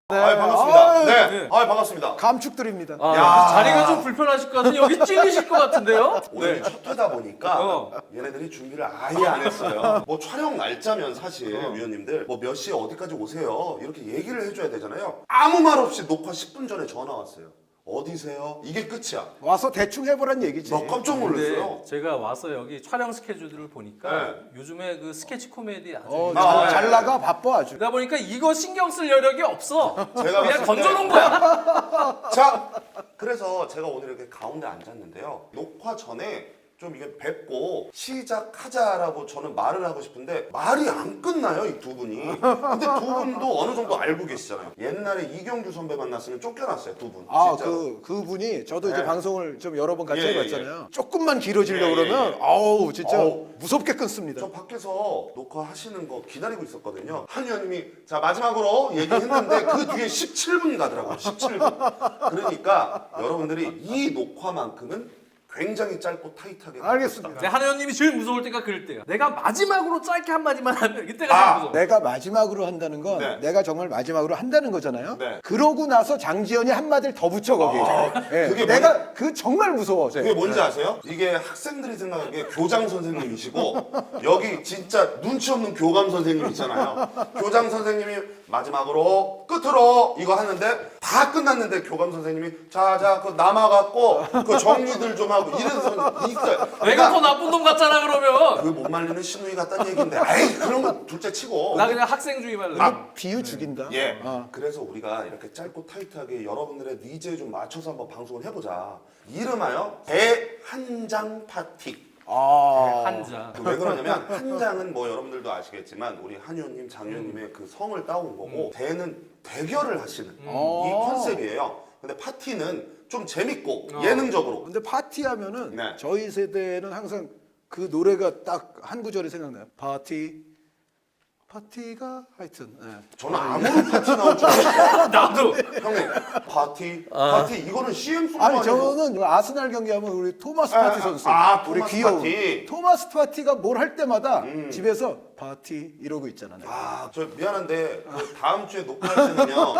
반갑습니다. 네. 반갑습니다. 감축드립니다. 야. 자리가 좀 불편하실 것 같은데 여기 찔리실 것 같은데요? 오늘 첫 회다 보니까 얘네들이 준비를 아예 안 했어요. 뭐 촬영 날짜면 사실 위원님들 뭐 몇 시에 어디까지 오세요 이렇게 얘기를 해줘야 되잖아요. 아무 말 없이 녹화 10분 전에 전화 왔어요. 어디세요? 이게 끝이야. 와서 대충 해보란 얘기지. 나 깜짝 놀랐어요. 근데 제가 와서 여기 촬영 스케줄들을 보니까 네. 요즘에 그 스케치 코미디 아주 잘 나가 바빠 아주. 그러다 보니까 이거 신경 쓸 여력이 없어. 제가 그냥 봤을 때- 던져놓은 거야. 자, 그래서 제가 오늘 이렇게 가운데 앉았는데요. 녹화 전에 좀 이게 뵙고 시작하자라고 저는 말을 하고 싶은데 말이 안 끝나요, 이 두 분이. 근데 두 분도 어느 정도 알고 계시잖아요. 옛날에 이경규 선배 만났으면 쫓겨났어요, 두 분. 진짜. 그분이 저도 이제 네. 방송을 좀 여러 번 같이 예, 해봤잖아요. 조금만 길어지려고 예, 예, 그러면 예. 아우 진짜 어우. 무섭게 끊습니다. 저 밖에서 녹화하시는 거 기다리고 있었거든요. 한 의원님이 자 마지막으로 얘기했는데 그 뒤에 17분 가더라고요. 17분. 그러니까 여러분들이 이 녹화만큼은 굉장히 짧고 타이트하게 알겠습니다. 네, 한 의원님이 제일 무서울 때가 그럴 때야. 내가 마지막으로 짧게 한마디만 하면 이때가 아, 제일 무서워. 내가 마지막으로 한다는 건 네. 내가 정말 마지막으로 한다는 거잖아요. 네. 그러고 나서 장지연이 한마디를 더 붙여 거기에. 예, 그게 내가 그 정말 무서워. 쟤. 그게 뭔지 아세요? 이게 학생들이 생각하기에 교장 선생님이시고 여기 진짜 눈치 없는 교감 선생님 있잖아요. 교장 선생님이 마지막으로 끝으로 이거 하는데 다 끝났는데 교감 선생님이 자자 그 남아갖고 그 정리들 좀 하고 이래서 있어요. 내가 더 나쁜 놈 같잖아 그러면. 그 못 말리는 신우이 같다는 얘기인데 에이 그런 거 둘째 치고 나 그냥 학생 주의만 해. 비유 죽인다. 예. 어. 그래서 우리가 이렇게 짧고 타이트하게 여러분들의 니즈에 좀 맞춰서 한번 방송을 해보자. 이름하여 대한장 파티. 한 잔. 왜 그러냐면 한 장은 뭐 여러분들도 아시겠지만 우리 한 의원님, 장 의원님의 그 성을 따온 거고 대는 대결을 하시는 이 컨셉이에요. 근데 파티는 좀 재밌고 예능적으로 근데 파티하면은 네. 저희 세대는 항상 그 노래가 딱 한 구절이 생각나요. 파티가 하여튼. 예. 저는 아무런 파티 나올 줄 알았어요. 나도. 형님 파티 이거는 CM 송도 아니 아니고 저는 아스날 경기하면 우리 토마스 파티 선수, 우리 토마스 귀여운 파티. 토마스 파티가 뭘 할 때마다 집에서 파티 이러고 있잖아요. 저 미안한데 그 다음 주에 녹화할 때는요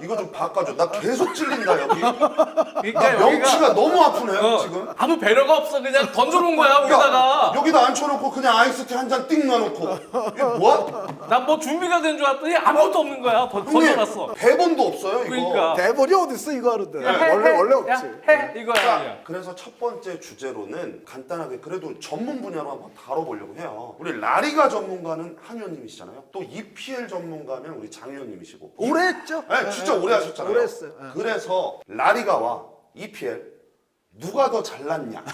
이거 좀 바꿔줘. 나 계속 찔린다 여기. 그러니까 명치가 너무 아프네요 지금. 아무 배려가 없어. 그냥 던져놓은 거야 우리다가. 여기다 앉혀놓고 그냥 아이스티 한 잔 띵 놔놓고 이게 뭐야? 난 뭐 준비가 된 줄 알았더니 아무것도 없는 거야. 던져놨어. 대본도 없어요 이거. 그러니까. 대본이 어딨어 이거 하는데. 해, 원래 야, 없지. 해 이거야 자, 그냥. 그래서 첫 번째 주제로는 간단하게 그래도 전문 분야로 한번 다뤄보려고 해요. 우리 라리가 전문가는 한 의원님이시잖아요. 또 EPL 전문가면 우리 장 의원님이시고. 오래 했죠? 네, 진짜 오래 하셨잖아요. 오래 했어요. 그래서 라리가와 EPL 누가 더 잘났냐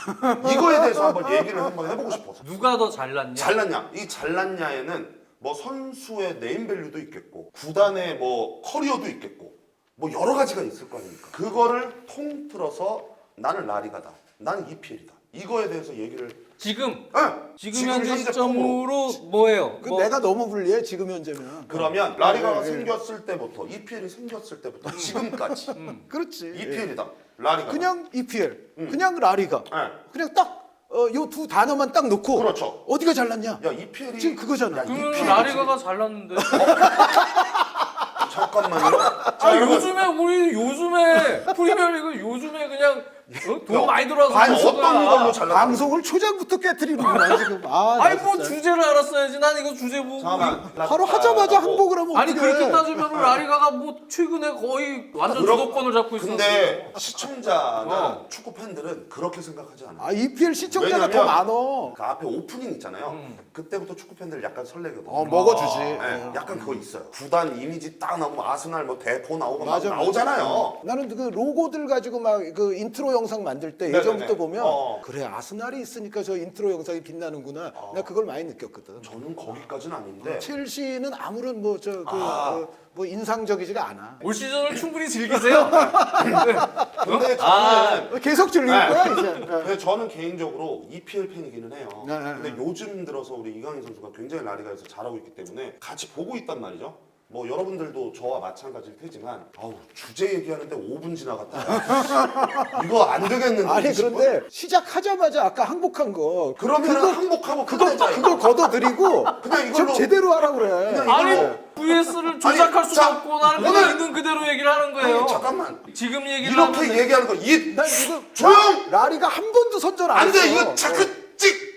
이거에 대해서 한번 얘기를 한번 해보고 싶어서. 누가 더 잘났냐? 잘났냐? 이 잘났냐에는 뭐 선수의 네임밸류도 있겠고 구단의 뭐 커리어도 있겠고 뭐 여러 가지가 있을 거 아닙니까? 그거를 통틀어서 나는 라리가다, 나는 EPL이다. 이거에 대해서 얘기를 지금 지금 현재 현재 시점으로 뭐예요? 그 뭐, 내가 너무 불리해 지금 현재면. 그러면 라리가가 예. 생겼을 때부터 EPL이 생겼을 때부터 지금까지 그렇지. EPL이다, 라리가. 그냥 EPL, 그냥 라리가, 네. 그냥 딱 요 두 단어만 딱 놓고 그렇죠. 어디가 잘났냐? 야 EPL이 지금 그거잖아. 그러면 EPL 이 라리가가 잘났는데. 잠깐만요. 아 요즘에 우리 요즘에 프리미어리그 요즘에 그냥 돈 많이 들어와서 아니 하는 어떤 거야. 걸로 잘났다? 방송을 초장부터 깨뜨리는구나 지금. 나 아니 뭐 진짜. 주제를 알았어야지. 난 이거 주제 뭐. 잠깐만. 바로 하자마자 항복을 하면 아니 어떡해. 그렇게 따지면 라리가가 뭐 최근에 거의 완전 그럼- 주도권을 잡고 있어. 근데 시청자나 축구 팬들은 그렇게 생각하지 않아요. 아 EPL 시청자가 왜냐면 더 많어. 그 앞에 오프닝 있잖아요. 그때부터 축구 팬들 약간 설레거든요. 먹어주지. 네, 약간 그거 있어요. 구단 이미지 딱 나오고 아스날 뭐 대포 나오고 막 맞아, 나오잖아요. 나는 그 로고들 가지고 막 그 인트로 영상 만들 때 네네네. 예전부터 보면 어. 그래 아스날이 있으니까 저 인트로 영상이 빛나는구나. 나 그걸 많이 느꼈거든. 저는 거기까지는 아닌데 첼시는 아무런 뭐 저 뭐 인상적이지가 않아. 올 시즌을 충분히 즐기세요. 근데 저는 계속 즐길 네. 거야 이제. 근데 저는 개인적으로 EPL 팬이기는 해요. 네, 네, 근데 요즘 들어서 우리 이강인 선수가 굉장히 라리가에서 잘하고 있기 때문에 같이 보고 있단 말이죠. 뭐 여러분들도 저와 마찬가지일 테지만 아우 주제 얘기하는데 5분 지나갔다. 이거 안 되겠는데. 아니 20분? 그런데 시작하자마자 아까 항복한 거 그러면 항복하고 그거 걷어들이고 그냥 이걸로 좀 제대로 하라 그래. 그냥 아니 이걸로 VS를 조작할 수가 자, 없고 나는 오늘- 그냥 있는 그대로 얘기를 하는 거예요. 아니, 잠깐만 지금 얘기를 이렇게 하면 얘기하는 거 이 난 이거 조용! 라리가 한 번도 선전 안 했어. 안돼 이거 자꾸 찍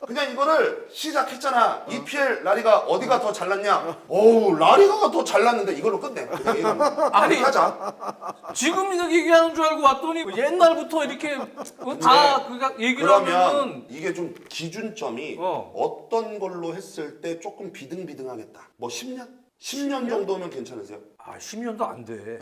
그냥 이거를 시작했잖아. EPL 라리가 어디가 더 잘났냐? 어우 라리가가 더 잘났는데 이걸로 끝내. 그냥 얘기하면. 아니, 하자. 지금 이렇게 얘기하는 줄 알고 왔더니 옛날부터 이렇게 다 그가 얘기를 하면은 그러면 이게 좀 기준점이 어. 어떤 걸로 했을 때 조금 비등비등하겠다. 뭐 10년? 10년 정도면 괜찮으세요? 아 10년도 안 돼.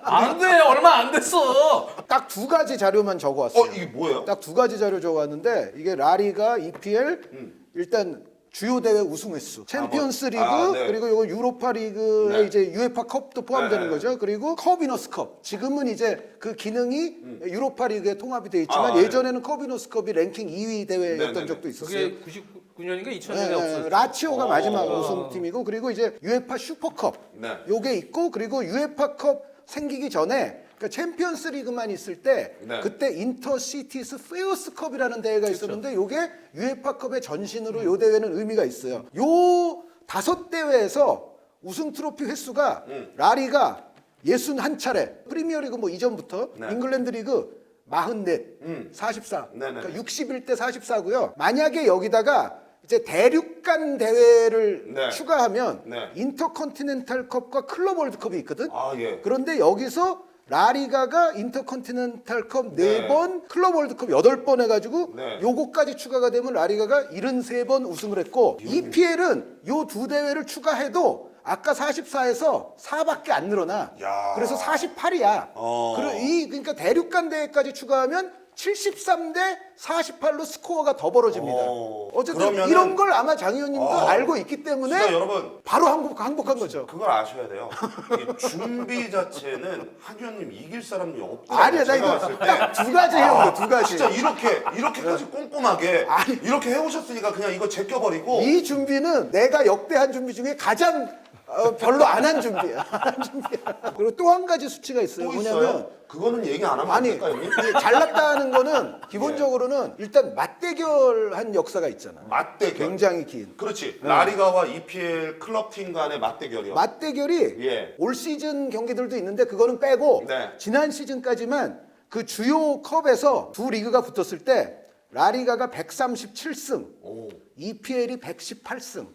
안 돼. 얼마 안 됐어. 딱 두 가지 자료만 적어왔어요. 이게 뭐예요? 딱 두 가지 자료 적어왔는데 이게 라리가 EPL 일단 주요 대회 우승 횟수, 챔피언스 리그 네. 그리고 이거 유로파 리그에 네. 이제 UEFA 컵도 포함되는 네. 거죠. 그리고 컵이너스컵. 지금은 이제 그 기능이 유로파 리그에 통합이 되어 있지만 네. 예전에는 컵이너스컵이 랭킹 2위 대회였던 네네네. 적도 있었어요. 그게 99년인가 2000년에 네, 없었죠. 라치오가 마지막 어. 우승팀이고 그리고 이제 UEFA 슈퍼컵 네. 요게 있고 그리고 UEFA 컵 생기기 전에 그러니까 챔피언스 리그만 있을 때 네. 그때 인터시티스 페어스컵이라는 대회가 있었는데 요게 UEFA컵의 전신으로 요 대회는 의미가 있어요. 요 5대회에서 우승 트로피 횟수가 라리가 61차례, 프리미어리그 뭐 이전부터 네. 잉글랜드 리그 44, 44. 네네. 그러니까 61대 44고요. 만약에 여기다가 이제 대륙간 대회를 네. 추가하면 네. 인터컨티넨탈컵과 클럽 월드컵이 있거든. 예. 그런데 여기서 라리가가 인터컨티넨탈컵 네. 4번, 클럽 월드컵 8번 해가지고 네. 요거까지 추가가 되면 라리가가 73번 우승을 했고 EPL은 요 두 대회를 추가해도 아까 44에서 4밖에 안 늘어나. 야. 그래서 48이야. 어. 그러니까 대륙간 대회까지 추가하면 73대 48로 스코어가 더 벌어집니다. 어쨌든 그러면은- 이런 걸 아마 장 의원님도 알고 있기 때문에 진짜 여러분 바로 항복한 거죠. 그걸 아셔야 돼요. 이 준비 자체는 한의원님 이길 사람이 없더라고요. 아니야, 나 제가 이거 봤을 때. 딱 두 가지 해온 거야, 두 가지. 진짜 이렇게까지 꼼꼼하게 이렇게 해오셨으니까 그냥 이거 제껴버리고 이 준비는 내가 역대한 준비 중에 가장 별로 안 한 준비야. 안 한 준비야. 그리고 또 한 가지 수치가 있어요. 또 뭐냐면 있어요? 그거는 얘기 안 하면 안 아니 될까요? 형님? 이 잘났다는 거는 기본적으로는 일단 맞대결한 역사가 있잖아. 맞대결. 굉장히 긴. 그렇지. 라리가와 EPL 클럽팀 간의 맞대결이요. 맞대결이 예. 올 시즌 경기들도 있는데 그거는 빼고 네. 지난 시즌까지만 그 주요 컵에서 두 리그가 붙었을 때 라리가가 137승, 오. EPL이 118승.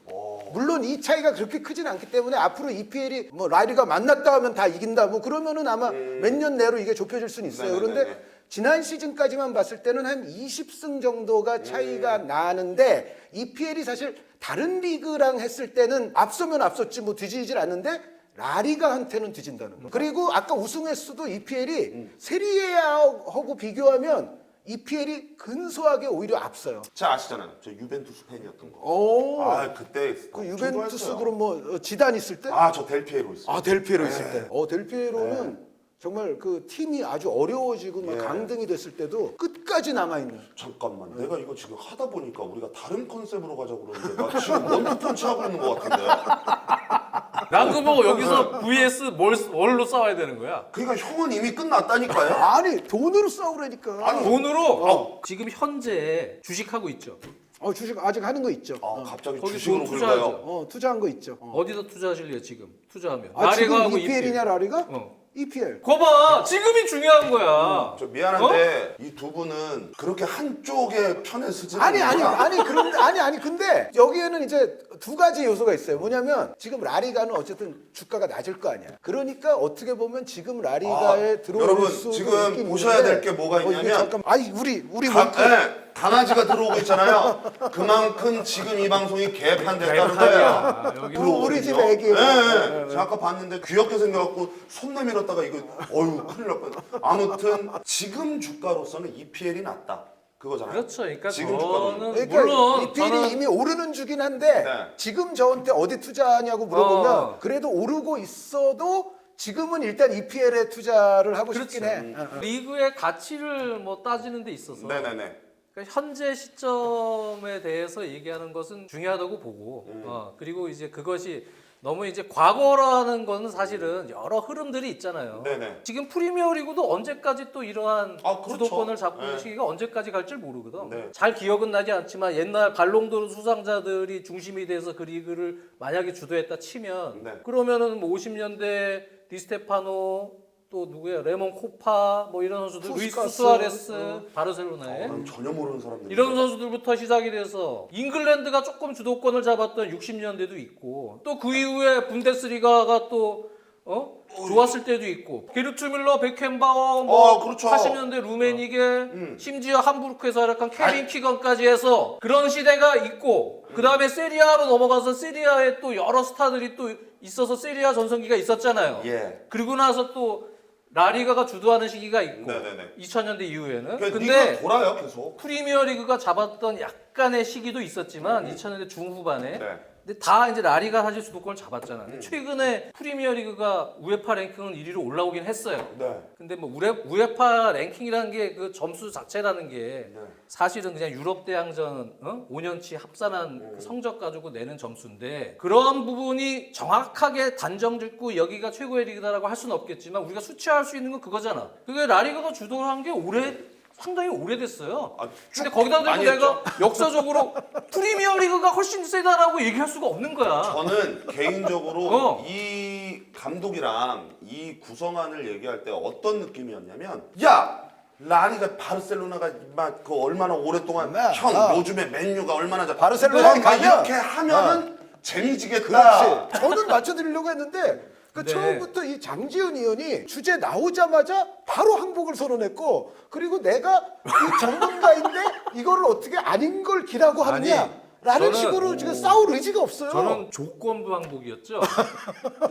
물론 이 차이가 그렇게 크진 않기 때문에 앞으로 EPL이 뭐 라리가 만났다 하면 다 이긴다 뭐 그러면은 아마 몇 년 내로 이게 좁혀질 수는 있어요. 네네네네. 그런데 지난 시즌까지만 봤을 때는 한 20승 정도가 차이가 나는데 EPL이 사실 다른 리그랑 했을 때는 앞서면 앞섰지 뭐 뒤지질 않는데 라리가한테는 뒤진다는 거. 그리고 아까 우승 횟수도 EPL이 세리에하고 비교하면 EPL이 근소하게 오히려 앞서요. 자 아시잖아요. 저 유벤투스 팬이었던 거. 오. 그때 그 유벤투스 그럼 뭐 지단 있을 때? 저 델피에로 있어요. 아 델피에로 있을 때. 델피에로는 정말 그 팀이 아주 어려워지고 막 예. 강등이 됐을 때도 끝까지 남아 있는. 잠깐만 내가 이거 지금 하다 보니까 우리가 다른 컨셉으로 가자고 그러는데 나 지금 원투펀치 하고 있는 것 같은데. 난 그거 보고 여기서 VS 뭘로 싸워야 되는 거야? 그러니까 형은 이미 끝났다니까요. 아니 돈으로 싸우라니까. 아니, 돈으로 지금 현재 주식하고 있죠. 주식 아직 하는 거 있죠. 갑자기 거기 주식으로 돈 투자하죠. 긁어요. 투자한 거 있죠. 어디다 투자하실래요 지금? 투자하면. 지금 라리가하고 EPL이냐 라리가? 어. EPL. 거봐 지금이 중요한 거야. 저 미안한데 이 두 분은 그렇게 한쪽의 편에 서지 아니 근데 여기에는 이제 두 가지 요소가 있어요. 뭐냐면 지금 라리가는 어쨌든 주가가 낮을 거 아니야. 그러니까 어떻게 보면 지금 라리가에 들어올 여러분, 수도 지금 있긴 보셔야 있는데 될 게 뭐가 이게 있냐면 잠깐 우리 강아지가 들어오고 있잖아요. 그만큼 지금 이 방송이 개판됐다는 개판이야. 거예요. 여기 우리 집 들어오거든요. 애기. 네. 제가 아까 봤는데 귀엽게 생겨갖고 손 내밀었다가 이거 큰일 날 뻔. 아무튼 지금 주가로서는 EPL이 낫다. 그거잖아요. 그렇죠. 그러니까 지금 저는 그러니까 물론 EPL이 저는 이미 오르는 주긴 한데 네. 지금 저한테 어디 투자하냐고 물어보면 어. 그래도 오르고 있어도 지금은 일단 EPL에 투자를 하고 싶긴 해. 리그의 가치를 뭐 따지는 데 있어서 네네네. 그러니까 현재 시점에 대해서 얘기하는 것은 중요하다고 보고 그리고 이제 그것이 너무 이제 과거라는 거는 사실은 여러 흐름들이 있잖아요. 네네. 지금 프리미어리그도 언제까지 또 이러한 아, 그렇죠. 주도권을 잡고 있는 네. 시기가 언제까지 갈지 모르거든. 네. 잘 기억은 나지 않지만 옛날 발롱도르 수상자들이 중심이 돼서 그 리그를 만약에 주도했다 치면 네. 그러면은 뭐 50년대 디스테파노 또 누구야 레몬 코파 뭐 이런 선수들 루이스 푸스카스, 수아레스 바르셀로나에 난 전혀 모르는 사람들. 이런 선수들부터 시작이 돼서 잉글랜드가 조금 주도권을 잡았던 60년대도 있고 또 그 이후에 분데스리가가 또 좋았을 때도 있고 게르트 밀러, 베켄바워, 뭐 그렇죠. 80년대 루메니게, 심지어 함부르크에서 활약한 케빈 키건까지 해서 그런 시대가 있고 그 다음에 세리아로 넘어가서 세리아에 또 여러 스타들이 또 있어서 세리아 전성기가 있었잖아요. 예. 그리고 나서 또 라리가가 주도하는 시기가 있고 네네네. 2000년대 이후에는 그러니까 근데 리그가 돌아요 계속. 프리미어리그가 잡았던 약간의 시기도 있었지만 2000년대 중후반에 네. 근데 다 이제 라리가 사실 주도권을 잡았잖아. 근데 최근에 프리미어리그가 우에파 랭킹은 1위로 올라오긴 했어요. 네. 근데 뭐 우에파 랭킹이라는 게 그 점수 자체라는 게 네. 사실은 그냥 유럽 대항전 5년치 합산한 그 성적 가지고 내는 점수인데 그런 부분이 정확하게 단정짓고 여기가 최고의 리그다라고 할 수는 없겠지만 우리가 수치화할 수 있는 건 그거잖아. 그게 라리가가 주도한 게 상당히 오래됐어요. 근데 거기다 대고 많이 내가 역사적으로 프리미어리그가 훨씬 세다라고 얘기할 수가 없는 거야. 저는 개인적으로 어. 이 감독이랑 이 구성안을 얘기할 때 어떤 느낌이었냐면 야 라리가 바르셀로나가 막 그 얼마나 오랫동안 네. 형 요즘에 맨유가 얼마나 잘 바르셀로나 형, 가면 이렇게 하면은 재미지겠다. 그렇지. 저는 맞춰드리려고 했는데 그 네. 처음부터 이 장지은 의원이 주제 나오자마자 바로 항복을 선언했고 그리고 내가 이 전문가인데 이거를 어떻게 아닌 걸 기라고 하느냐 아니, 라는 저는- 식으로 지금 싸울 의지가 없어요. 저는 조건부 항복이었죠.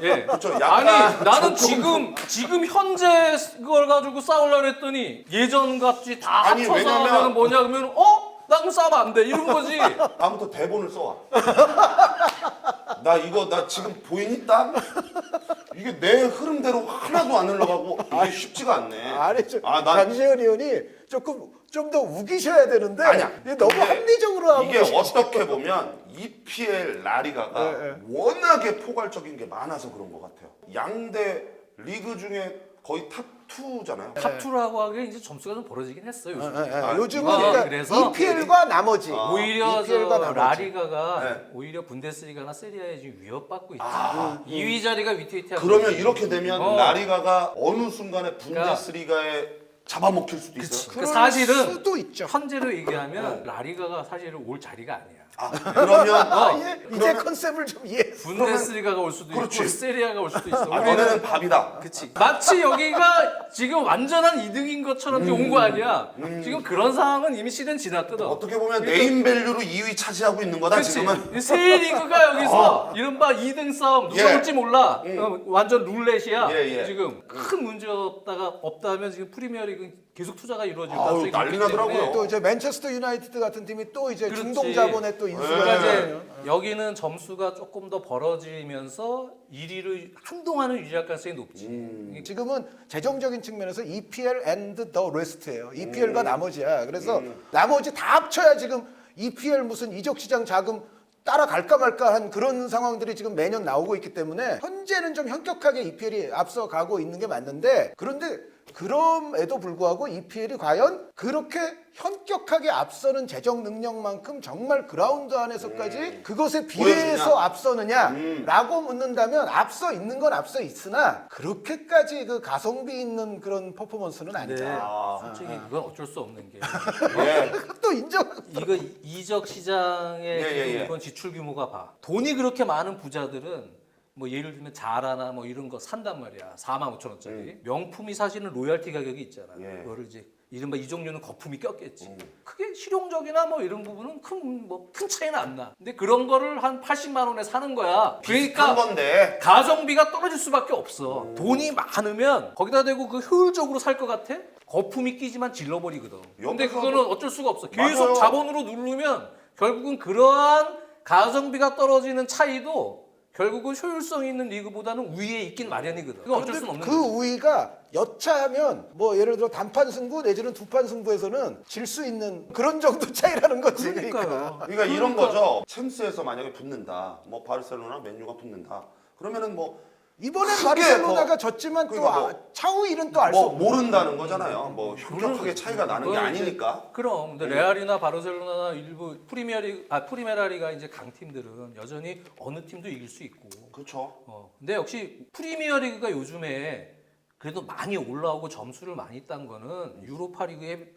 예. 그렇죠. 약간 아니 나는 지금 현재 그걸 가지고 싸우려고 했더니 예전 같이 다 아니, 합쳐서 왜냐면- 하면 뭐냐 그러면 나 그럼 싸우면 안 돼 이런 거지. 다음부터 대본을 써와. 나 지금 보이니 땀? 이게 내 흐름대로 하나도 안 흘러가고 이게 쉽지가 않네. 아니 난 장지은 의원이 조금 좀 더 우기셔야 되는데 아니야. 이게 너무 근데 합리적으로 하고 이게 계시죠. 어떻게 보면 EPL 라리가가 네, 네. 워낙에 포괄적인 게 많아서 그런 것 같아요. 양대 리그 중에 거의 탑2잖아요. 탑2라고 하기에 이제 점수가 좀 벌어지긴 했어요. 요즘. 요즘은 아, 그러니까 그래서 EPL과 나머지 오히려 EPL과 저 나머지. 라리가가 네. 오히려 분데스리가나 세리아에 지금 위협받고 있다. 2위 자리가 위태위태하고 그러면 이렇게 되면 어. 라리가가 어느 순간에 분데스리가에 잡아먹힐 수도 있어요. 그 사실은 수도 있죠. 현재로 얘기하면 라리가가 사실은 올 자리가 아니야. 그러면 이제 컨셉을 좀 이해. 분데스리가가 올 수도 그렇지. 있고 세리아가 올 수도 있어. 너네는 밥이다. 그치. 마치 여기가 지금 완전한 이득인 것처럼 온 거 아니야. 지금 그런 상황은 이미 시대는 지났거든. 어떻게 보면 네임밸류로 2위 차지하고 있는 거다 그치. 지금은. 세 리그가 여기서 이른바 2등 싸움 누가 예. 올지 몰라. 완전 룰렛이야. 예, 예. 지금 큰 문제 없다면 지금 프리미어리그 계속 투자가 이루어질 아우, 가능성이 난리 높기 때문에 나더라고요. 또 이제 맨체스터 유나이티드 같은 팀이 또 이제 그렇지. 중동 자본에 또 인수가 그러니까 되면 이제 여기는 점수가 조금 더 벌어지면서 1위를 한동안은 유지할 가능성이 높지. 지금은 재정적인 측면에서 EPL and the rest예요. EPL과 나머지야. 그래서 나머지 다 합쳐야 지금 EPL 무슨 이적 시장 자금 따라갈까 말까 한 그런 상황들이 지금 매년 나오고 있기 때문에 현재는 좀 현격하게 EPL이 앞서가고 있는 게 맞는데 그런데 그럼에도 불구하고 EPL이 과연 그렇게 현격하게 앞서는 재정 능력만큼 정말 그라운드 안에서까지 그것에 비례해서 보여주냐? 앞서느냐라고 묻는다면 앞서 있는 건 앞서 있으나 그렇게까지 그 가성비 있는 그런 퍼포먼스는 근데 아니다. 솔직히 그건 어쩔 수 없는 게 예. 또 인정. 이거 이적 시장의 예. 이번 지출 규모가 봐. 돈이 그렇게 많은 부자들은 뭐 예를 들면 자라나 뭐 이런 거 산단 말이야. 45,000원짜리. 명품이 사실은 로열티 가격이 있잖아. 예. 그거를 이제 이른바 이 종류는 거품이 꼈겠지. 크게 실용적이나 뭐 이런 부분은 큰 차이는 안 나. 근데 그런 거를 한 80만 원에 사는 거야. 비슷한 그러니까 건데. 가성비가 떨어질 수밖에 없어. 돈이 많으면 거기다 대고 그 효율적으로 살 것 같아? 거품이 끼지만 질러버리거든. 근데 옆에서 그거는 어쩔 수가 없어. 계속 맞아요. 자본으로 누르면 결국은 그러한 가성비가 떨어지는 차이도 결국은 효율성 있는 리그보다는 우위에 있긴 마련이거든. 그건 어쩔 수는 없는 그 거지. 우위가 여차하면 뭐 예를 들어 단판 승부 내지는 두판 승부에서는 질 수 있는 그런 정도 차이라는 거지. 그러니까요. 그러니까 이런 거죠. 챔스에서 만약에 붙는다. 뭐 바르셀로나, 맨유가 붙는다. 그러면은 뭐 이번에 크게 바르셀로나가 뭐- 졌지만 또 그러니까 뭐- 차후 일은 또 알 수 뭐 없고. 모른다는 거잖아요. 뭐 현격하게 차이가 나는 게 그건 이제- 아니니까. 그럼 근데 레알이나 바르셀로나나 일부 프리메라리가 이제 강팀들은 여전히 어느 팀도 이길 수 있고. 그렇죠. 근데 역시 프리미어리그가 요즘에 그래도 많이 올라오고 점수를 많이 딴 거는 유로파리그에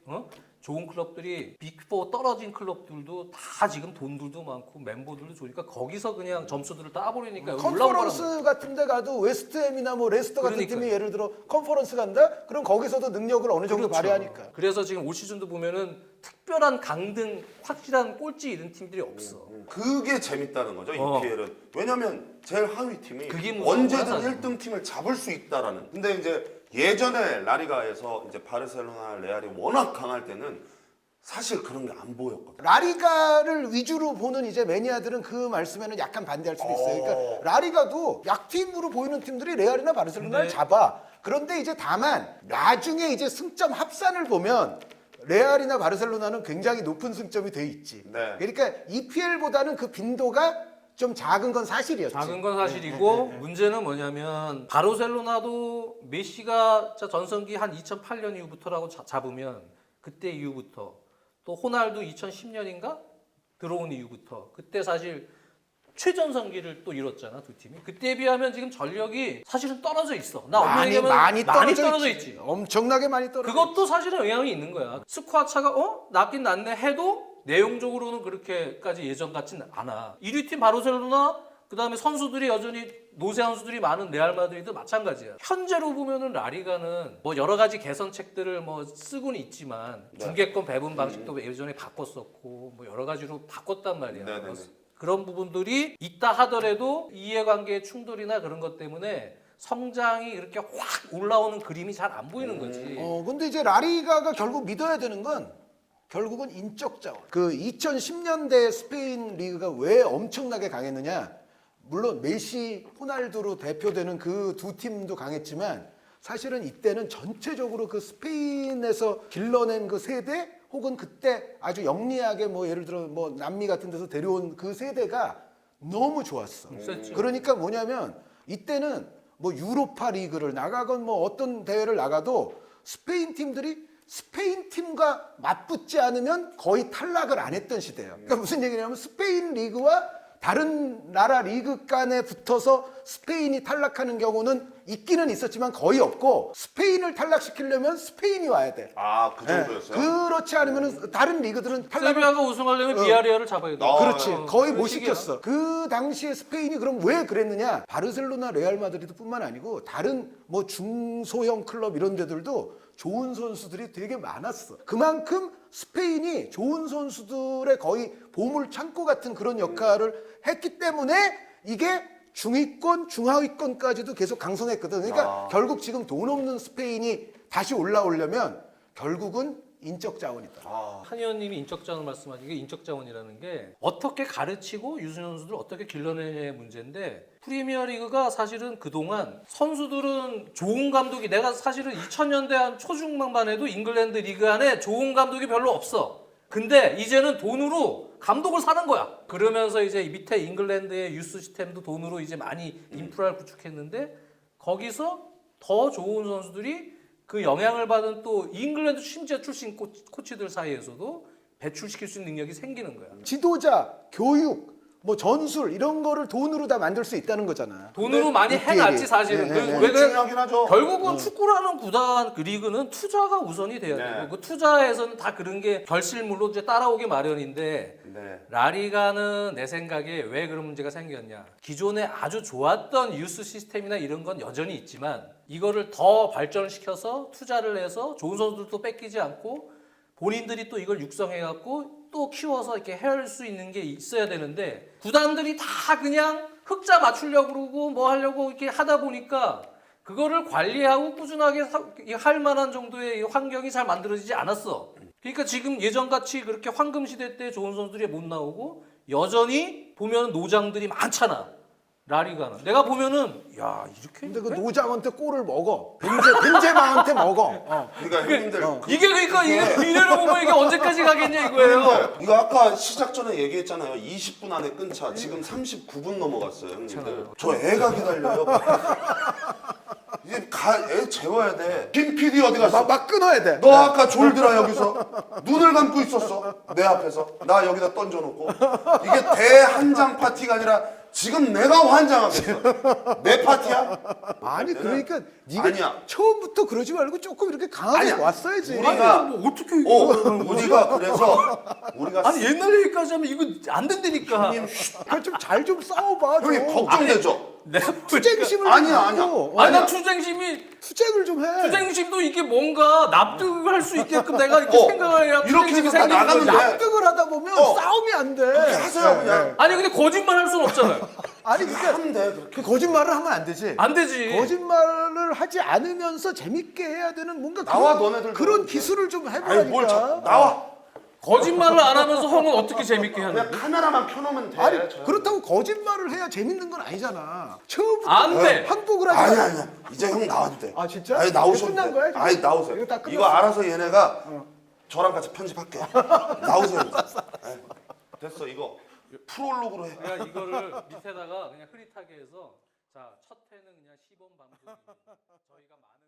좋은 클럽들이 빅4 떨어진 클럽들도 다 지금 돈들도 많고 멤버들도 좋으니까 거기서 그냥 점수들을 따버리니까 여기 올라온 거란 컨퍼런스 같은 데 가도 웨스트햄이나 뭐 레스터 같은 그러니까요. 팀이 예를 들어 컨퍼런스 간다? 그럼 거기서도 능력을 어느 정도 그렇죠. 발휘하니까. 그래서 지금 올 시즌도 보면은 특별한 강등, 확실한 꼴찌 이런 팀들이 없어. 그게 재밌다는 거죠. EPL은. 왜냐면 제일 하위 팀이 그게 무서운 거야, 언제든 사실. 1등 팀을 잡을 수 있다라는. 근데 이제 예전에 라리가에서 이제 바르셀로나, 레알이 워낙 강할 때는 사실 그런 게 안 보였거든. 라리가를 위주로 보는 이제 매니아들은 그 말씀에는 약간 반대할 수도 있어요. 그러니까 라리가도 약팀으로 보이는 팀들이 레알이나 바르셀로나를 네. 잡아. 그런데 이제 다만 나중에 이제 승점 합산을 보면 레알이나 바르셀로나는 굉장히 높은 승점이 돼 있지. 네. 그러니까 EPL보다는 그 빈도가 좀 작은 건 사실이었지. 작은 건 사실이고 문제는 뭐냐면 바르셀로나도 메시가 전성기 한 2008년 이후부터라고 잡으면 그때 이후부터 또 호날두 2010년인가 들어온 이후부터 그때 사실 최전성기를 또 이뤘잖아 두 팀이. 그때에 비하면 지금 전력이 사실은 떨어져 있어. 나 많이 엄밀히 많이 얘기하면 떨어져 있지. 엄청나게 많이 떨어져. 그것도 사실은 영향이 있는 거야. 스쿼드 차가 낮긴 낮네 해도 내용적으로는 그렇게까지 예전 같진 않아. 1위 팀 바르셀로나 그다음에 선수들이 여전히 노세 선수들이 많은 레알 마드리드 마찬가지야. 현재로 보면은 라리가는 뭐 여러 가지 개선책들을 뭐 쓰고는 있지만 중계권 배분 방식도 예전에 바꿨었고 뭐 여러 가지로 바꿨단 말이야. 네네네. 그런 부분들이 있다 하더라도 이해관계의 충돌이나 그런 것 때문에 성장이 이렇게 확 올라오는 그림이 잘 안 보이는 거지. 근데 이제 라리가가 결국 믿어야 되는 건 결국은 인적 자원. 그 2010년대 스페인 리그가 왜 엄청나게 강했느냐? 물론 메시, 호날두로 대표되는 그 두 팀도 강했지만 사실은 이때는 전체적으로 그 스페인에서 길러낸 그 세대 혹은 그때 아주 영리하게 뭐 예를 들어 뭐 남미 같은 데서 데려온 그 세대가 너무 좋았어. 그렇죠. 그러니까 뭐냐면 이때는 뭐 유로파 리그를 나가건 뭐 어떤 대회를 나가도 스페인 팀들이 스페인 팀과 맞붙지 않으면 거의 탈락을 안 했던 시대예요. 그러니까 무슨 얘기냐면 스페인 리그와 다른 나라 리그 간에 붙어서 스페인이 탈락하는 경우는 있기는 있었지만 거의 없고 스페인을 탈락시키려면 스페인이 와야 돼. 아, 그 정도였어요? 그렇지 않으면 다른 리그들은 탈락을 세비야가 우승하려면 비아리아를 잡아야 돼. 그렇지. 거의 못 그런 식이야. 시켰어. 그 당시에 스페인이 그럼 왜 그랬느냐? 바르셀로나, 레알 마드리드뿐만 아니고 다른 뭐 중소형 클럽 이런 데들도 좋은 선수들이 되게 많았어. 그만큼 스페인이 좋은 선수들의 거의 보물 창고 같은 그런 역할을 했기 때문에 이게 중위권, 중하위권까지도 계속 강성했거든. 그러니까 결국 지금 돈 없는 스페인이 다시 올라오려면 결국은 인적 자원이다. 한 의원님이 인적 자원 말씀하신 게 인적 자원이라는 게 어떻게 가르치고 유소년 선수들을 어떻게 길러내냐의 문제인데 프리미어리그가 사실은 그동안 선수들은 좋은 감독이 내가 사실은 2000년대 한 초중반만 해도 잉글랜드 리그 안에 좋은 감독이 별로 없어. 근데 이제는 돈으로 감독을 사는 거야. 그러면서 이제 밑에 잉글랜드의 유스 시스템도 돈으로 이제 많이 인프라를 구축했는데 거기서 더 좋은 선수들이 그 영향을 받은 또 잉글랜드 심지어 출신 코치들 사이에서도 배출시킬 수 있는 능력이 생기는 거야. 지도자, 교육, 뭐 전술 이런 거를 돈으로 다 만들 수 있다는 거잖아. 돈으로 많이 EPL 이. 해놨지 사실은. 네, 네, 왜 그래? 중요하긴 하죠. 결국은 축구라는 구단 그 리그는 투자가 우선이 돼야 네. 되고 그 투자에서는 다 그런 게 결실물로 이제 따라오기 마련인데 네. 라리가는 내 생각에 왜 그런 문제가 생겼냐. 기존에 아주 좋았던 유스 시스템이나 이런 건 여전히 있지만 이거를 더 발전시켜서 투자를 해서 좋은 선수들도 뺏기지 않고 본인들이 또 이걸 육성해갖고 또 키워서 이렇게 해올 수 있는 게 있어야 되는데 구단들이 다 그냥 흑자 맞추려고 그러고 뭐 하려고 이렇게 하다 보니까 그거를 관리하고 꾸준하게 할 만한 정도의 환경이 잘 만들어지지 않았어. 그러니까 지금 예전같이 그렇게 황금 시대 때 좋은 선수들이 못 나오고 여전히 보면 노장들이 많잖아. 라리가는 내가 보면은 야 이렇게 근데 그 노장한테 골을 먹어. 벤제마한테 먹어. 그러니까 형님들 이게 그러니까 이게 이래로 보면 이게 언제까지 가겠냐 이거예요. 형님들, 이거 아까 시작 전에 얘기했잖아요. 20분 안에 끊자. 지금 39분 넘어갔어요, 형님들. 저 애가 기다려요. 이제 애 재워야 돼. 김 PD 어디 갔어? 막 끊어야 돼. 너 아까 졸더라 여기서 눈을 감고 있었어 내 앞에서 나 여기다 던져놓고 이게 대한장 파티가 아니라 지금 내가 환장하겠어. 내 파티야? 아니 그러니까 네가 아니야. 처음부터 그러지 말고 조금 이렇게 강하게 아니야. 왔어야지. 우리가 뭐 어떻게 우리가 그래서 우리가 아니 옛날 얘기까지 하면 이거 안 된다니까. 좀 잘 좀 싸워봐. 형님 좀. 걱정되죠? 내가 투쟁심을 아니야, 좀 갖고, 아니 난 투쟁심이 투쟁을 좀 해. 투쟁심도 이게 뭔가 납득을 할 수 있게끔 내가 이렇게 생각을 해야 이렇게 투쟁심이 해서 다 생기는 나가면 거지. 돼. 납득을 하다 보면 싸움이 안 돼. 하세요 그냥. 아니 근데 거짓말 할 수는 없잖아요. 아니 그러니까 하면 돼 그렇게. 그 거짓말을 하면 안 되지. 안 되지. 거짓말을 하지 않으면서 재밌게 해야 되는 뭔가 나와, 그런, 너네들도. 그런 기술을 좀 아니 해보라니까. 뭘 자꾸 나와. 거짓말을 안 하면서 형은 어떻게 재밌게 그냥 하는데? 카메라만 켜놓으면 돼. 아니 저 그렇다고 거짓말을 해야 재밌는 건 아니잖아. 처음부터 안 돼. 항복을 하지. 아니야 이제 형 나와도 돼. 아, 진짜? 아니 나오셔도 끝난 돼. 거야, 지금? 아니 나오세요. 이거 다 끝났어? 이거 알아서 얘네가 저랑 같이 편집할게. 나오세요. 네. 됐어 이거 프롤로그로 해. 그냥 이거를 밑에다가 그냥 흐릿하게 해서 자 첫 회는 그냥 시범 방송 저희가 많은